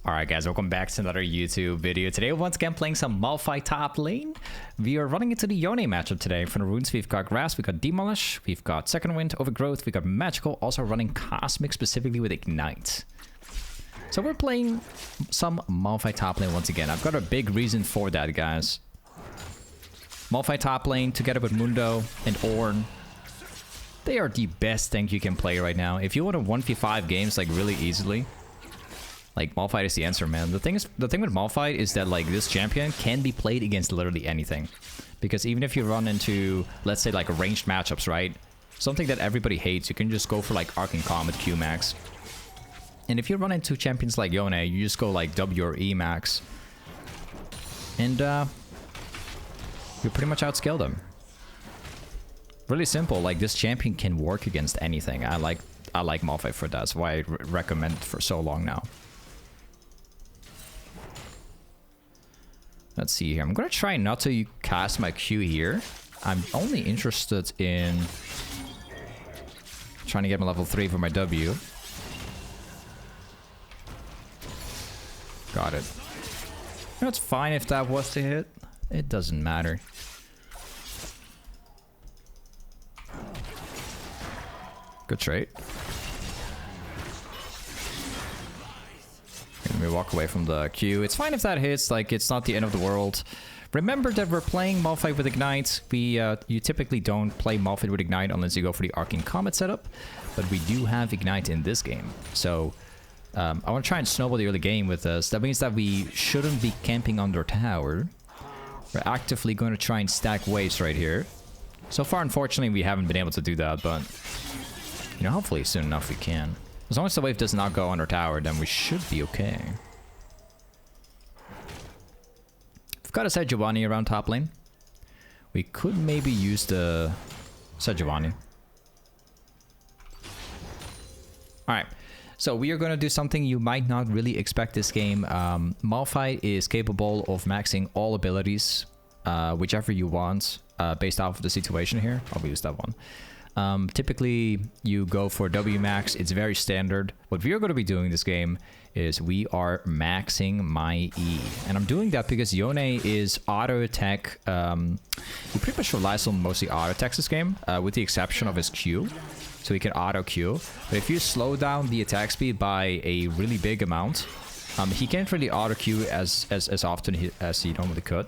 Alright guys, welcome back to another YouTube video. Today once again playing some Malphite top lane. We are running into the Yone matchup today. From the runes we've got Grass, we've got Demolish, we've got Second Wind, Overgrowth, we've got Magical, also running Cosmic specifically with Ignite. So we're playing some Malphite top lane once again. I've got a big reason for that, guys. Malphite top lane together with Mundo and Ornn. They are the best thing you can play right now. If you want to 1v5 games like really easily, like, Malphite is the answer, man. The thing with Malphite is that, like, this champion can be played against literally anything. Because even if you run into, let's say, like, ranged matchups, right? Something that everybody hates, you can just go for, like, Arc and Comet Q max. And if you run into champions like Yone, you just go, like, W or E max. And, you pretty much outscale them. Really simple. Like, this champion can work against anything. I like Malphite for that. That's why I recommend it for so long now. Let's see here. I'm gonna try not to cast my Q here. I'm only interested in trying to get my level 3 for my W. Got it. That's fine if that was to hit. It doesn't matter. Good trade. Let me walk away from the Q. It's fine if that hits, like, it's not the end of the world. Remember that we're playing Malphite with Ignite. You typically don't play Malphite with Ignite unless you go for the Arc and Comet setup. But we do have Ignite in this game. So, I want to try and snowball the early game with this. That means that we shouldn't be camping under tower. We're actively going to try and stack waves right here. So far, unfortunately, we haven't been able to do that, but, you know, hopefully soon enough we can. As long as the wave does not go under tower, then we should be okay. We've got a Sejuani around top lane. We could maybe use the Sejuani. Alright, so we are going to do something you might not really expect this game. Malphite is capable of maxing all abilities, whichever you want, based off of the situation here. I'll use that one. Typically, you go for W max. It's very standard. What we are going to be doing this game is we are maxing my E. And I'm doing that because Yone is auto attack. He pretty much relies on mostly auto attacks this game, with the exception of his Q. So he can auto Q. But if you slow down the attack speed by a really big amount, he can't really auto Q as often as he normally could.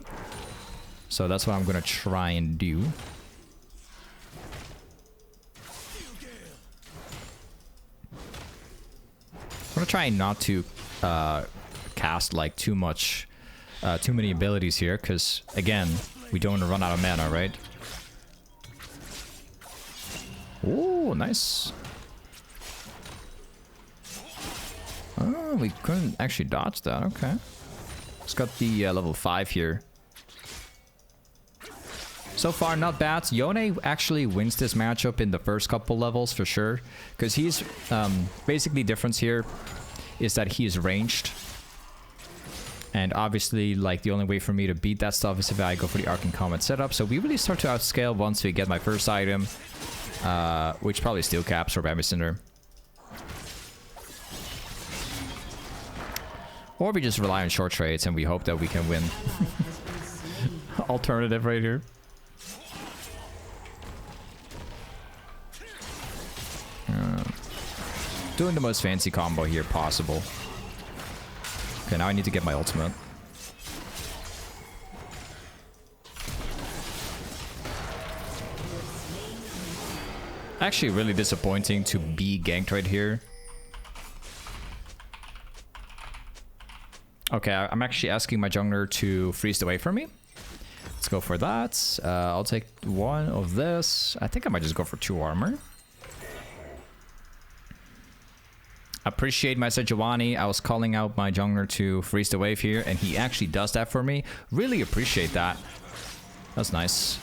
So that's what I'm going to try and do. I'm gonna try not to cast like too many abilities here, because again, we don't want to run out of mana, right? Oh, nice. Oh, we couldn't actually dodge that. Okay. It's got the level 5 here. So far, not bad. Yone actually wins this matchup in the first couple levels for sure. Because he's... basically, difference here is that he is ranged. And obviously, like, the only way for me to beat that stuff is if I go for the Arc and Comet setup. So we really start to outscale once we get my first item. Which probably Steel Caps or Bambi Cinder. Or we just rely on short trades and we hope that we can win. Alternative right here. Doing the most fancy combo here possible. Okay, now I need to get my ultimate. Actually, really disappointing to be ganked right here. Okay, I'm actually asking my jungler to freeze the way for me. Let's go for that. I'll take one of this. I think I might just go for 2 armor. Appreciate my Sejuani. I was calling out my jungler to freeze the wave here, and he actually does that for me. Really appreciate that. That's nice.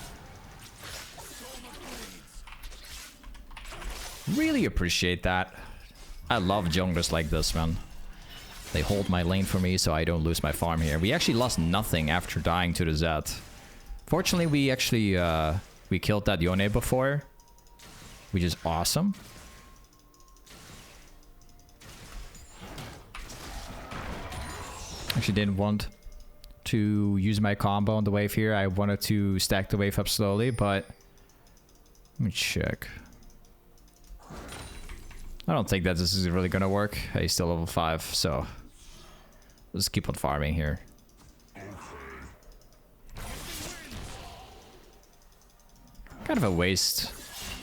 Really appreciate that. I love junglers like this, man. They hold my lane for me so I don't lose my farm here. We actually lost nothing after dying to the Zed. Fortunately, we actually we killed that Yone before, which is awesome. Actually didn't want to use my combo on the wave here. I wanted to stack the wave up slowly, but let me check. I don't think that this is really gonna work. He's still level 5, so let's keep on farming here. Kind of a waste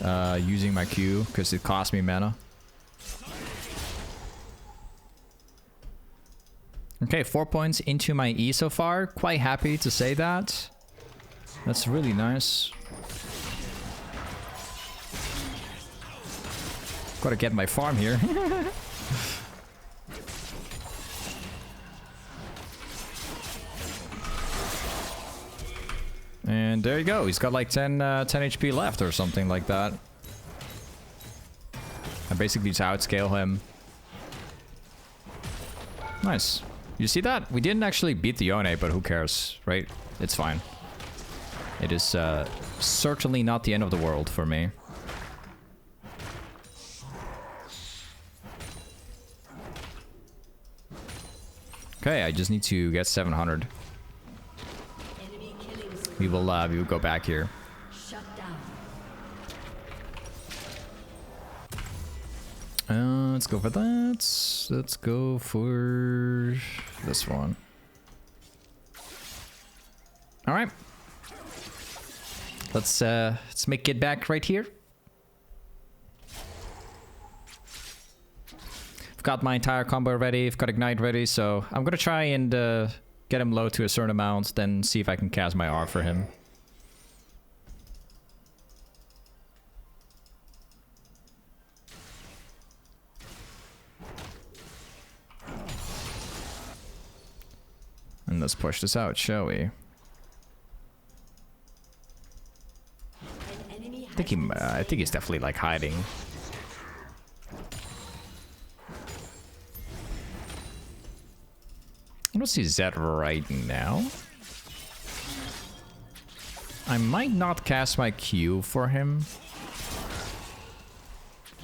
using my Q because it cost me mana. Okay, 4 points into my E so far. Quite happy to say that. That's really nice. Gotta get my farm here. And there you go. He's got like 10 HP left or something like that. I basically just outscale him. Nice. You see that? We didn't actually beat the Yone, but who cares, right? It's fine. It is certainly not the end of the world for me. Okay, I just need to get 700. We will go back here. Let's go for that. Let's go for this one. All right. Let's make it back right here. I've got my entire combo ready. I've got Ignite ready, so I'm gonna try and get him low to a certain amount, then see if I can cast my R for him. And let's push this out, shall we? I think he's definitely like hiding. I don't see Zed right now. I might not cast my Q for him.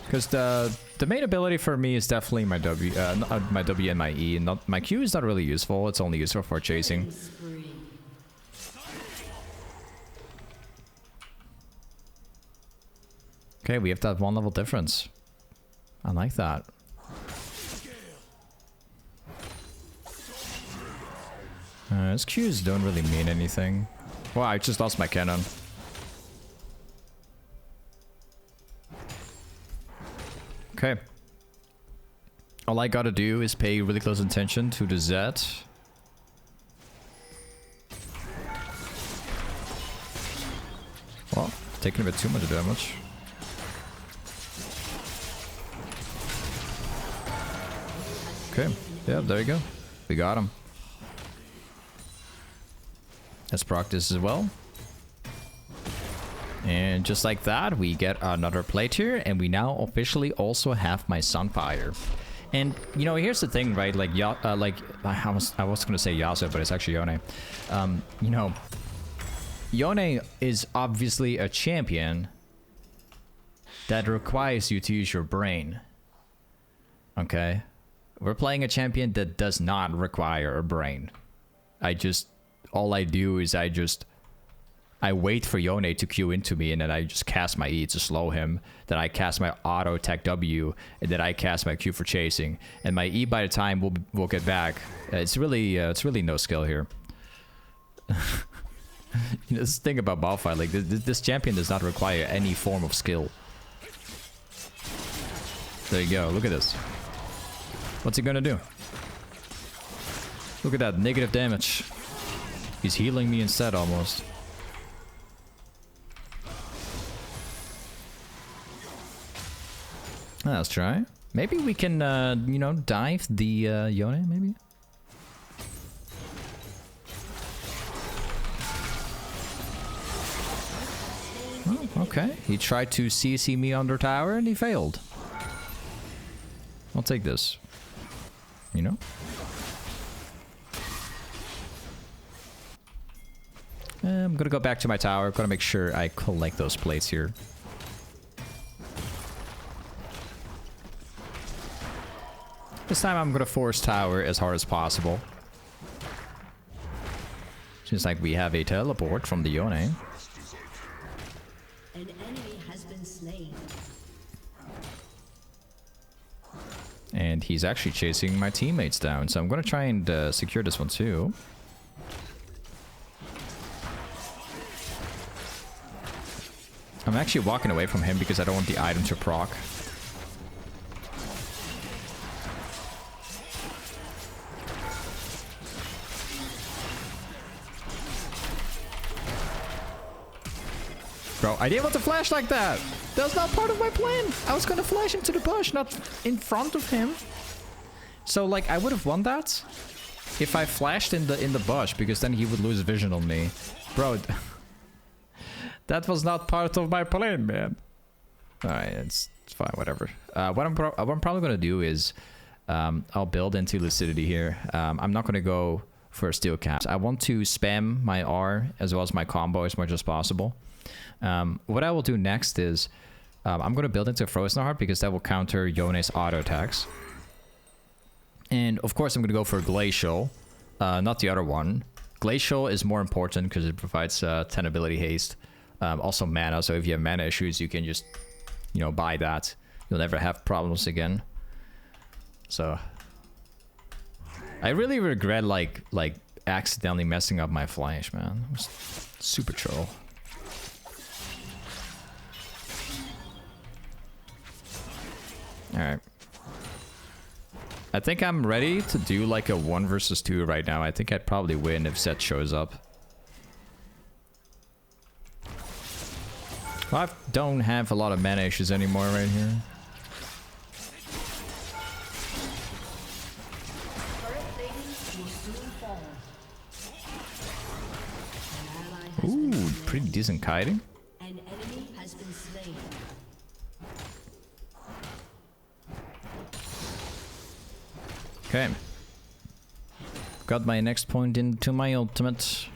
Because the main ability for me is definitely my W, my W and my E. Not my Q is not really useful. It's only useful for chasing. Okay, we have that 1 level difference. I like that. His Qs don't really mean anything. Wow, I just lost my cannon. Okay. All I gotta do is pay really close attention to the Z. Well, taking a bit too much damage. Okay, yeah, there you go. We got him. Let's proc this as well. And just like that, we get another plate here, and we now officially also have my sunfire. And you know, here's the thing, right? Like, I was gonna say Yasuo, but it's actually Yone. You know, Yone is obviously a champion that requires you to use your brain. Okay, we're playing a champion that does not require a brain. All I do is I wait for Yone to Q into me, and then I just cast my E to slow him. Then I cast my auto attack W, and then I cast my Q for chasing. And my E by the time we'll get back. It's really no skill here. You know, this thing about Malphite, like this champion does not require any form of skill. There you go. Look at this. What's he gonna do? Look at that negative damage. He's healing me instead almost. Let's try. Maybe we can, you know, dive the Yone, maybe? Oh, okay. He tried to CC me under tower and he failed. I'll take this. You know? I'm gonna go back to my tower. Gotta make sure I collect those plates here. This time I'm gonna force tower as hard as possible. Seems like we have a teleport from the Yone. An enemy has been slain. And he's actually chasing my teammates down, so I'm gonna try and secure this one too. I'm actually walking away from him because I don't want the item to proc. Bro, I didn't want to flash like that! That's not part of my plan! I was gonna flash into the bush, not in front of him. So, like, I would have won that if I flashed in the bush, because then he would lose vision on me. Bro, that was not part of my plan, man. Alright, it's fine, whatever. What I'm probably gonna do is, I'll build into lucidity here. I'm not gonna go for steel caps. I want to spam my R as well as my combo as much as possible. What I will do next is I'm going to build into Frozen Heart because that will counter Yone's auto attacks. And of course I'm going to go for Glacial, not the other one. Glacial is more important because it provides 10 ability haste. Also mana, so if you have mana issues you can just, you know, buy that. You'll never have problems again. So I really regret like accidentally messing up my flash, man. It was super troll. Alright. I think I'm ready to do like a 1 versus 2 right now. I think I'd probably win if Zed shows up. Well, I don't have a lot of mana issues anymore right here. Ooh, pretty decent kiting. An enemy has been slain. Okay. Got my next point into my ultimate.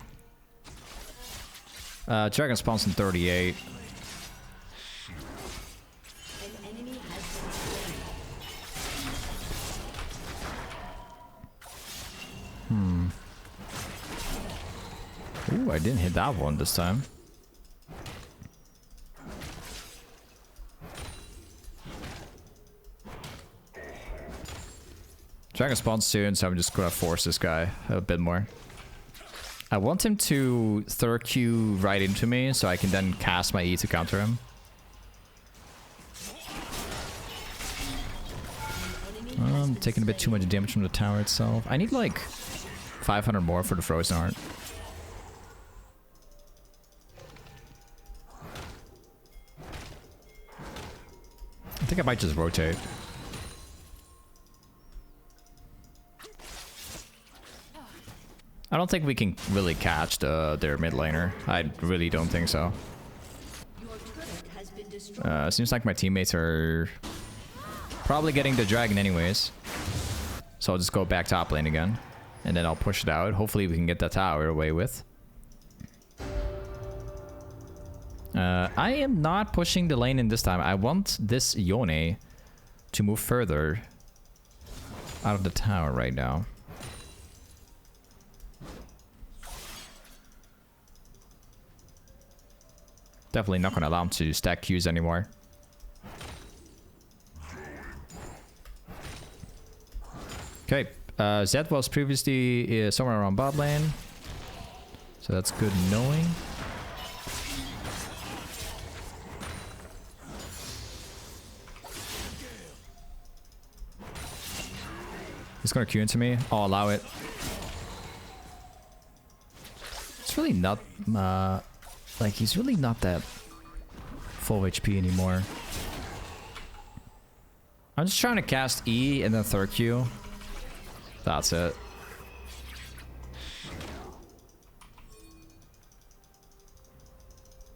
Dragon spawns in 38. An enemy has been slain. Ooh, I didn't hit that one this time. Dragon spawns soon, so I'm just gonna force this guy a bit more. I want him to third Q right into me, so I can then cast my E to counter him. I'm taking a bit too much damage from the tower itself. I need like 500 more for the Frozen Heart. I think I might just rotate. I don't think we can really catch their mid laner. I really don't think so. Your turret has been destroyed. Seems like my teammates are probably getting the dragon anyways. So I'll just go back top lane again. And then I'll push it out. Hopefully we can get that tower away with. I am not pushing the lane in this time. I want this Yone to move further out of the tower right now. Definitely not going to allow him to stack Qs anymore. Okay, Zed was previously somewhere around bot lane. So that's good knowing. He's going to Q into me. I'll allow it. It's really not... like, he's really not that full HP anymore. I'm just trying to cast E and then third Q. That's it.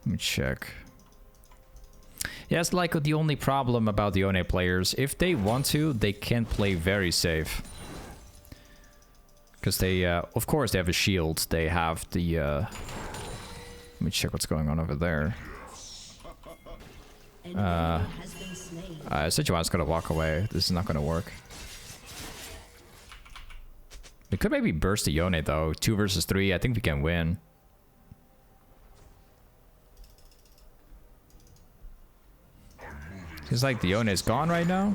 Let me check. Yeah, it's like the only problem about the Yone players. If they want to, they can play very safe. Because they, of course, they have a shield. They have the... let me check what's going on over there. Sejuani's gonna walk away. This is not gonna work. We could maybe burst the Yone though. 2 versus 3. I think we can win. Seems like the Yone is gone right now.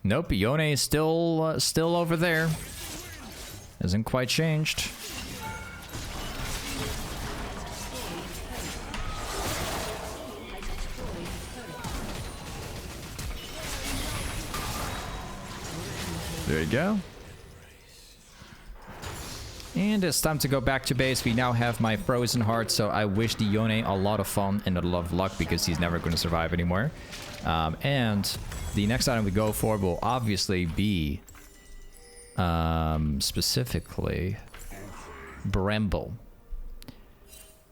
Nope, Yone is still over there. Hasn't quite changed. There you go. And it's time to go back to base. We now have my frozen heart, so I wish the Yone a lot of fun and a lot of luck because he's never going to survive anymore. And the next item we go for will obviously be specifically Bramble.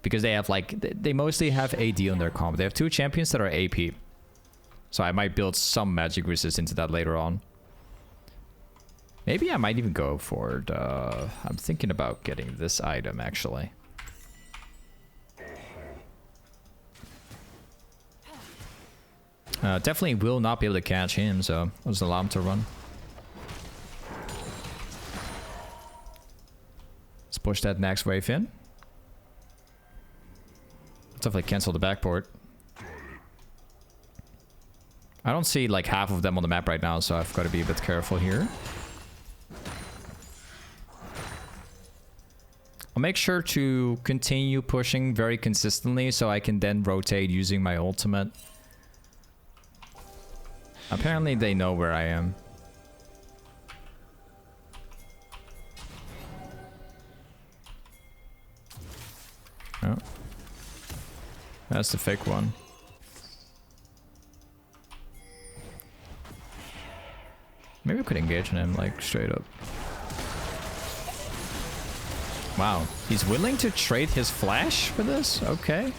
Because they have like, they mostly have AD on their comp. They have 2 champions that are AP. So I might build some magic resist into that later on. Maybe I might even go for the... I'm thinking about getting this item, actually. Definitely will not be able to catch him, so I'll just allow him to run. Let's push that next wave in. Definitely cancel the backport. I don't see like half of them on the map right now, so I've got to be a bit careful here. I'll make sure to continue pushing very consistently so I can then rotate using my ultimate. Apparently they know where I am. Oh. That's the fake one. Maybe we could engage in him like straight up. Wow, he's willing to trade his flash for this? Okay.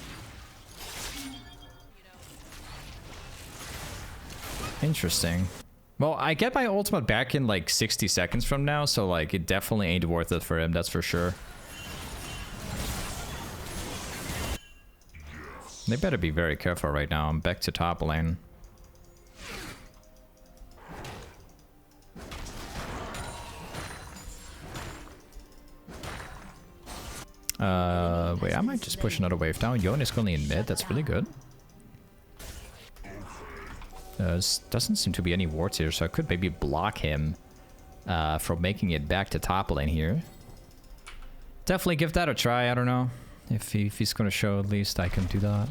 Interesting. Well, I get my ultimate back in like 60 seconds from now, so like it definitely ain't worth it for him, that's for sure. They better be very careful right now. I'm back to top lane. Wait, I might just push another wave down. Yone is currently in mid. That's really good. Doesn't seem to be any wards here, so I could maybe block him from making it back to top lane here. Definitely give that a try. I don't know if he's going to show. At least I can do that.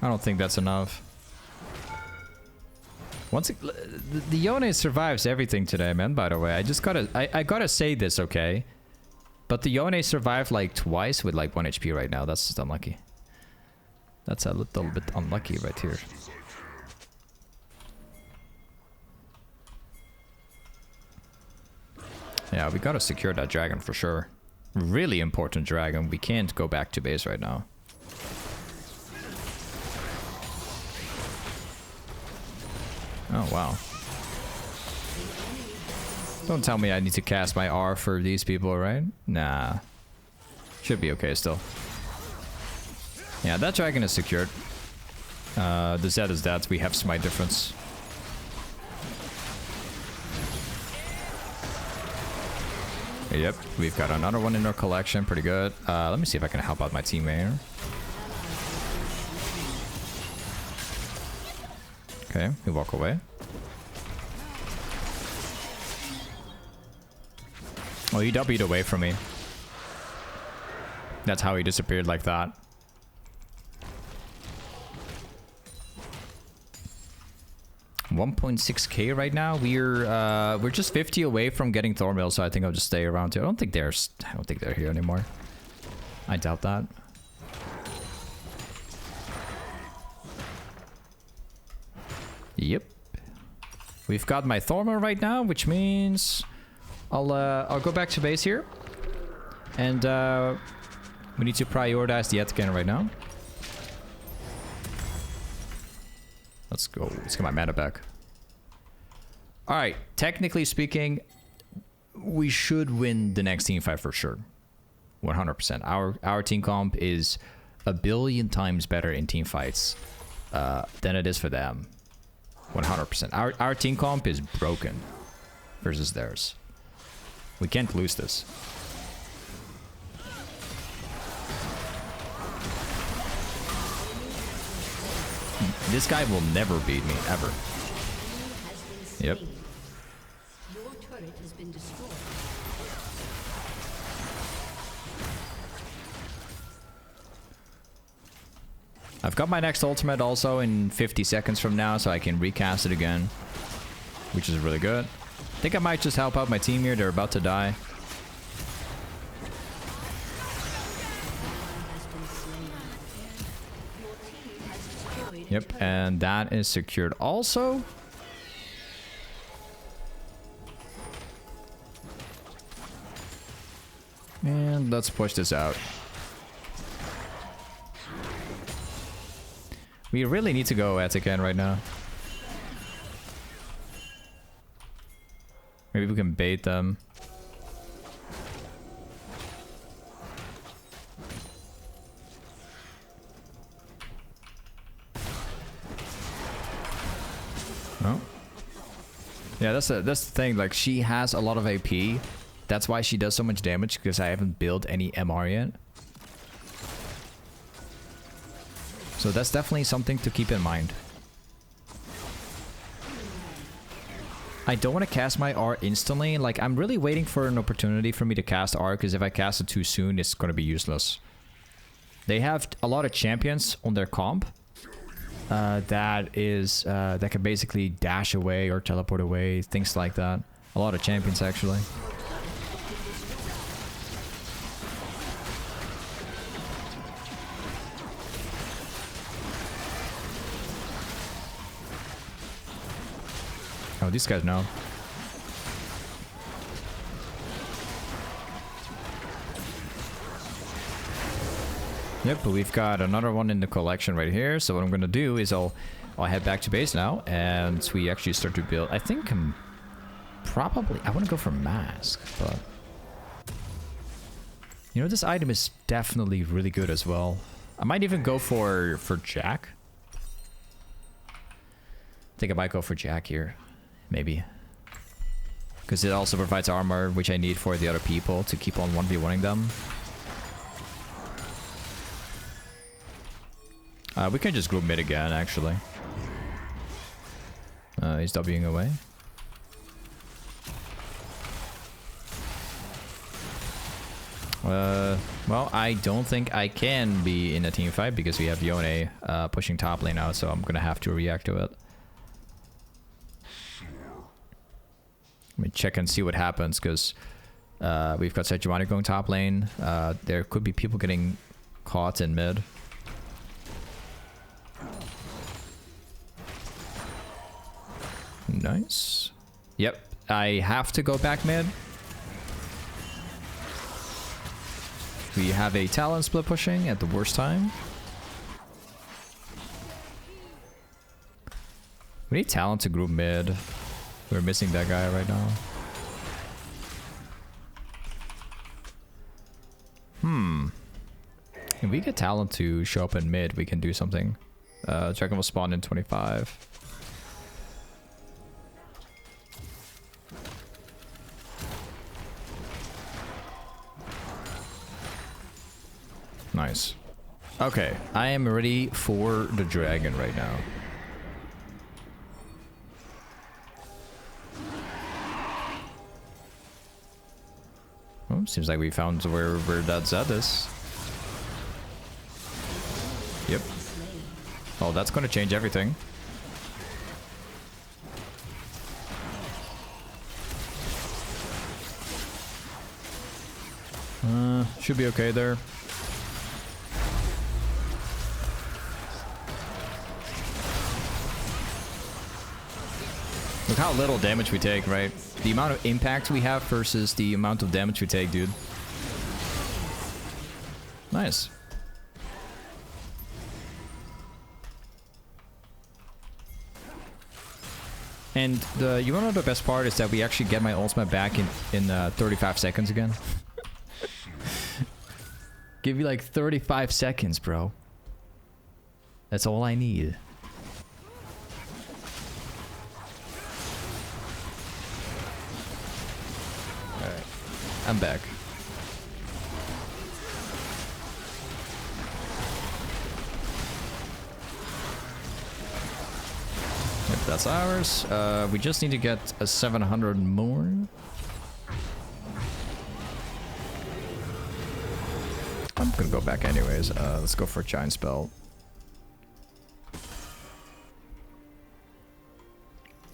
I don't think that's enough. Once the Yone survives everything today, man. By the way, I just gotta I gotta say this, okay? But the Yone survived like twice with like 1 HP right now. That's just unlucky. That's a little bit unlucky right here. Yeah, we gotta secure that dragon for sure. Really important dragon. We can't go back to base right now. Oh, wow. Don't tell me I need to cast my R for these people, right? Nah. Should be okay still. Yeah, that dragon is secured. The Z is dead. We have smite difference. Yep, we've got another one in our collection. Pretty good. Let me see if I can help out my teammate here. Okay, we walk away. Oh, he W'd away from me. That's how he disappeared like that. $1.6k right now. We're just 50 away from getting thornmail, so I think I'll just stay around here. I don't think they're here anymore. I doubt that. Yep. We've got my thornmail right now, which means I'll go back to base here, and we need to prioritize the again right now. Let's go. Let's get my mana back. All right. Technically speaking, we should win the next team fight for sure. 100%. Our team comp is a billion times better in team fights than it is for them. 100%. Our team comp is broken versus theirs. We can't lose this. This guy will never beat me, ever. Yep. Your turret has been destroyed. I've got my next ultimate also in 50 seconds from now, so I can recast it again, which is really good. I think I might just help out my team here. They're about to die. Yep, and that is secured also. And let's push this out. We really need to go at again right now. Maybe we can bait them. Oh. Yeah, that's the thing. Like, she has a lot of AP. That's why she does so much damage, because I haven't built any MR yet. So that's definitely something to keep in mind. I don't want to cast my R instantly. Like, I'm really waiting for an opportunity for me to cast R, because if I cast it too soon, it's going to be useless. They have a lot of champions on their comp that can basically dash away or teleport away, things like that. A lot of champions, actually. Oh, these guys know. Yep, but we've got another one in the collection right here. So what I'm gonna do is I'll head back to base now, and we actually start to build. I think I want to go for mask, but you know, this item is definitely really good as well. I might even go for Jack. I think I might go for Jack here. Maybe. Because it also provides armor, which I need for the other people to keep on 1v1ing them. We can just group mid again, actually. He's Wing away. Well, I don't think I can be in a team fight because we have Yone pushing top lane now, so I'm gonna have to react to it. Let me check and see what happens, because we've got Sejuani going top lane. There could be people getting caught in mid. Nice. Yep, I have to go back mid. We have a Talon split pushing at the worst time. We need Talon to group mid. We're missing that guy right now. If we get Talon to show up in mid, we can do something. Dragon will spawn in 25. Nice. Okay, I am ready for the dragon right now. Oh, seems like we found where that Zed is. Yep. Oh, that's gonna change everything. Should be okay there. Look how little damage we take, right? The amount of impact we have versus the amount of damage we take, dude. Nice. And you wanna know the best part is that we actually get my ultimate back in 35 seconds again. Give me like 35 seconds, bro. That's all I need. Alright. I'm back. Yep, that's ours. We just need to get a 700 more. I'm gonna go back anyways. Let's go for a giant spell.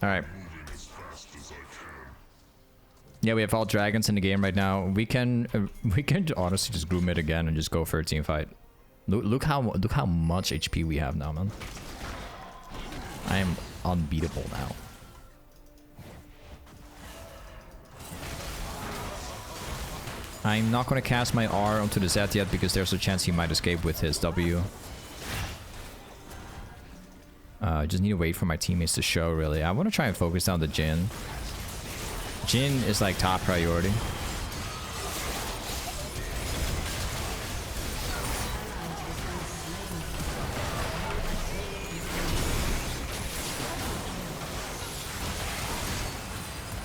Alright. Yeah, we have all dragons in the game right now. We can honestly just groom it again and just go for a team fight. Look how much HP we have now, man. I am unbeatable now. I'm not going to cast my R onto the Z yet because there's a chance he might escape with his W. I just need to wait for my teammates to show, really. I want to try and focus down the Jhin. Jhin is like top priority.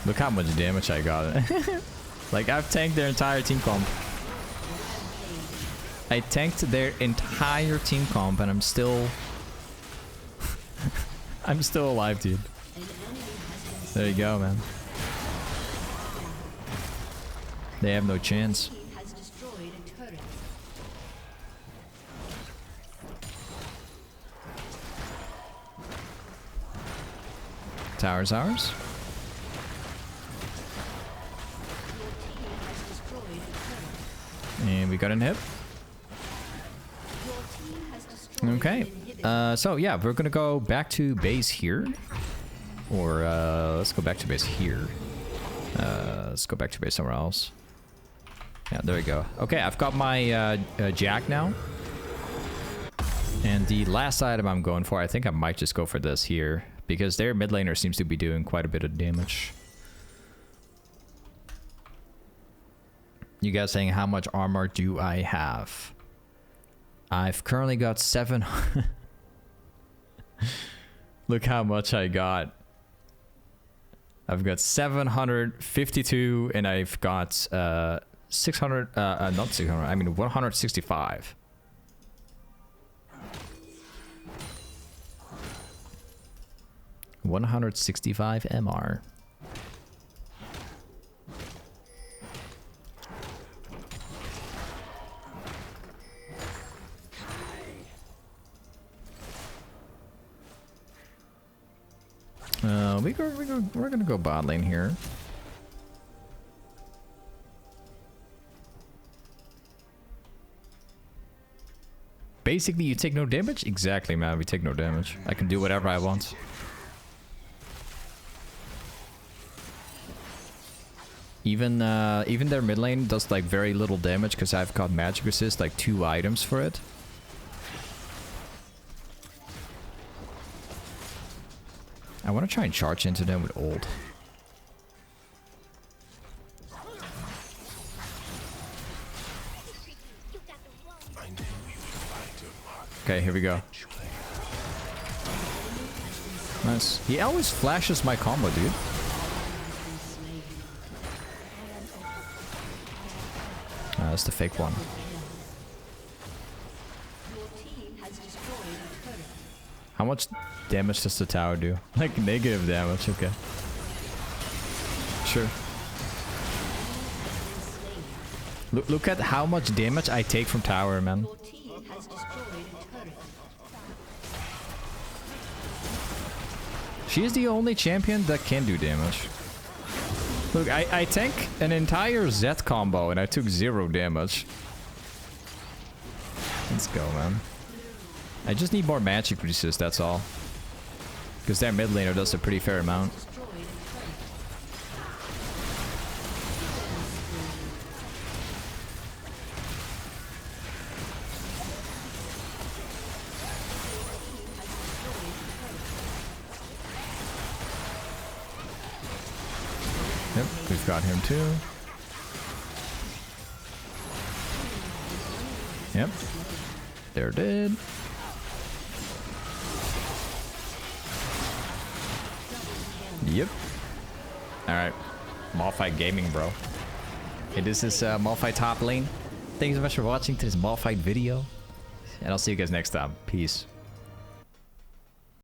Look how much damage I got. Like, I've tanked their entire team comp. I tanked their entire team comp and I'm still... I'm still alive, dude. There you go, man. They have no chance. Tower's ours. And we got an hit. Okay. So yeah, we're gonna go back to base here. Or let's go back to base here. Let's go back to base somewhere else. Yeah, there we go. Okay, I've got my Jack now. And the last item I'm going for, I think I might just go for this here. Because their mid laner seems to be doing quite a bit of damage. You guys saying how much armor do I have? I've currently got 7. Look how much I got. I've got 752 and I've got 600 not 600, I mean 165. $165 MR. We're gonna go bot lane here. Basically, you take no damage? Exactly, man. We take no damage. I can do whatever I want. Even their mid lane does like very little damage because I've got magic resist, like 2 items for it. I want to try and charge into them with ult. Okay, here we go. Nice. He always flashes my combo, dude. That's the fake one. How much damage does the tower do? Like negative damage, okay. Sure. Look at how much damage I take from tower, man. She is the only champion that can do damage. Look, I tank an entire Z combo and I took 0 damage. Let's go, man. I just need more magic resist, that's all. Because their mid laner does a pretty fair amount. Yep, we've got him too. Yep. They're dead. Yep. Alright. Malphite Gaming, bro. Okay, this is Malphite top lane. Thank you so much for watching to this Malphite video. And I'll see you guys next time. Peace.